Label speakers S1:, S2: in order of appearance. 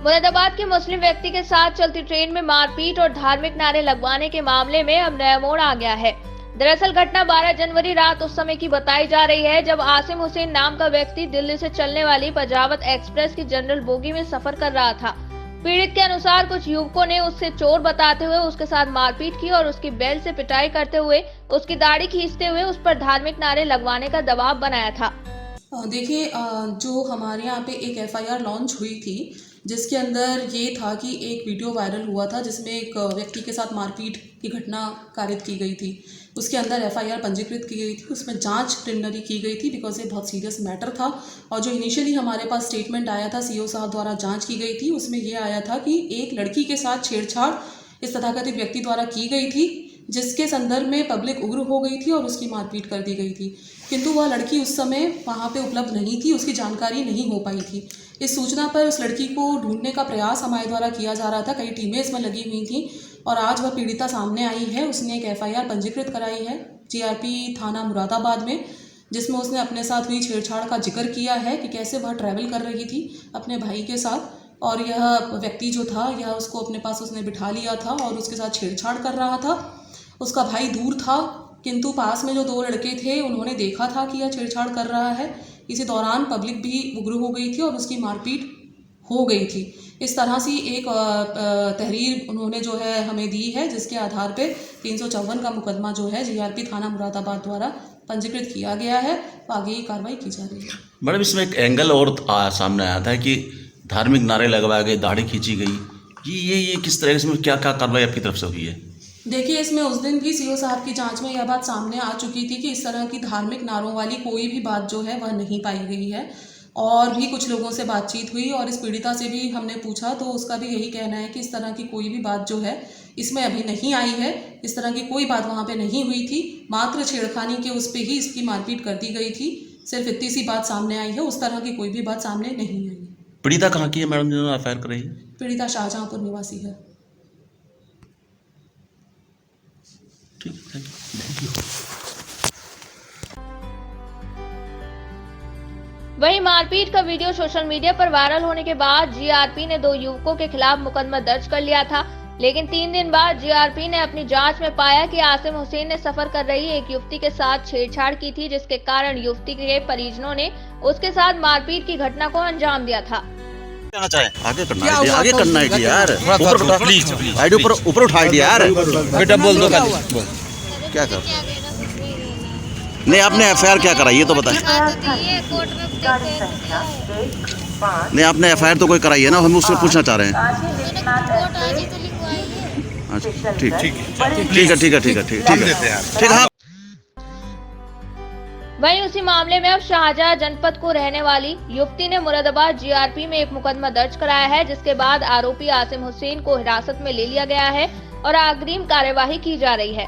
S1: मुरादाबाद के मुस्लिम व्यक्ति के साथ चलती ट्रेन में मारपीट और धार्मिक नारे लगवाने के मामले में अब नया मोड़ आ गया है। दरअसल घटना 12 जनवरी रात उस समय की बताई जा रही है जब आसिम हुसैन नाम का व्यक्ति दिल्ली से चलने वाली पंजावत एक्सप्रेस की जनरल बोगी में सफर कर रहा था। पीड़ित के अनुसार कुछ युवकों ने उससे चोर बताते हुए उसके साथ मारपीट की और उसकी बेल्ट से पिटाई करते हुए उसकी दाढ़ी खींचते हुए उस पर धार्मिक नारे लगवाने का दबाव बनाया था।
S2: देखिए, जो हमारे यहाँ पे एक एफआईआर लॉन्च हुई थी जिसके अंदर ये था कि एक वीडियो वायरल हुआ था जिसमें एक व्यक्ति के साथ मारपीट की घटना कारित की गई थी। उसके अंदर एफआईआर पंजीकृत की गई थी, उसमें जांच प्रिलिमिनरी की गई थी बिकॉज ये बहुत सीरियस मैटर था। और जो इनिशियली हमारे पास स्टेटमेंट आया था सीओ साहब द्वारा जांच की गई थी, उसमें ये आया था कि एक लड़की के साथ छेड़छाड़ इस तथाकथित व्यक्ति द्वारा की गई थी जिसके संदर्भ में पब्लिक उग्र हो गई थी और उसकी मारपीट कर दी गई थी, किंतु वह लड़की उस समय वहाँ पे उपलब्ध नहीं थी, उसकी जानकारी नहीं हो पाई थी। इस सूचना पर उस लड़की को ढूंढने का प्रयास हमारे द्वारा किया जा रहा था, कई टीमें इसमें लगी हुई थी और आज वह पीड़िता सामने आई है। उसने एक एफआईआर पंजीकृत कराई है जीआरपी थाना मुरादाबाद में, जिसमें उसने अपने साथ हुई छेड़छाड़ का जिक्र किया है कि कैसे वह ट्रैवल कर रही थी अपने भाई के साथ और यह व्यक्ति जो था यह उसको अपने पास उसने बिठा लिया था और उसके साथ छेड़छाड़ कर रहा था। उसका भाई दूर था किंतु पास में जो दो लड़के थे उन्होंने देखा था कि यह छेड़छाड़ कर रहा है। इसी दौरान पब्लिक भी उग्र हो गई थी और उसकी मारपीट हो गई थी। इस तरह से एक तहरीर उन्होंने जो है हमें दी है जिसके आधार पे 354 का मुकदमा जो है जीआरपी थाना मुरादाबाद द्वारा पंजीकृत किया गया है, आगे की कार्रवाई की जा रही है।
S3: मैडम, इसमें एक एंगल और सामने आया था कि धार्मिक नारे लगवाए गए, दाढ़ी खींची गई, ये किस तरह से क्या क्या कार्रवाई आपकी तरफ से हुई है?
S2: देखिए, इसमें उस दिन भी सीओ साहब की जांच में यह बात सामने आ चुकी थी कि इस तरह की धार्मिक नारों वाली कोई भी बात जो है वह नहीं पाई गई है और भी कुछ लोगों से बातचीत हुई और इस पीड़िता से भी हमने पूछा तो उसका भी यही कहना है कि इस तरह की कोई भी बात जो है इसमें अभी नहीं आई है। इस तरह की कोई बात वहाँ पे नहीं हुई थी, मात्र छेड़खानी के उस पर ही इसकी मारपीट कर दी गई थी। सिर्फ इतनी सी बात सामने आई है, उस तरह की कोई भी बात सामने नहीं आई है।
S3: पीड़िता कहाँ की है मैडम जिन्होंने एफआईआर कराई है?
S2: पीड़िता शाहजहाँपुर निवासी है।
S3: Thank you.
S1: वहीं मारपीट का वीडियो सोशल मीडिया पर वायरल होने के बाद जीआरपी ने 2 युवकों के खिलाफ मुकदमा दर्ज कर लिया था, लेकिन 3 दिन बाद जीआरपी ने अपनी जांच में पाया कि आसिम हुसैन ने सफर कर रही एक युवती के साथ छेड़छाड़ की थी, जिसके कारण युवती के परिजनों ने उसके साथ मारपीट की घटना को अंजाम दिया था।
S3: आगे करना है यार, ऊपर उठा यार, बेटा बोल दो क्या कर। नहीं, आपने एफआईआर क्या कराई है तो बताएं। नहीं, आपने एफआईआर तो कोई कराई है ना, हम उससे पूछना चाह रहे हैं। ठीक है।
S1: वहीं उसी मामले में अब शाहजहां जनपद को रहने वाली युवती ने मुरादाबाद जीआरपी में एक मुकदमा दर्ज कराया है, जिसके बाद आरोपी आसिम हुसैन को हिरासत में ले लिया गया है और अग्रिम कार्यवाही की जा रही है।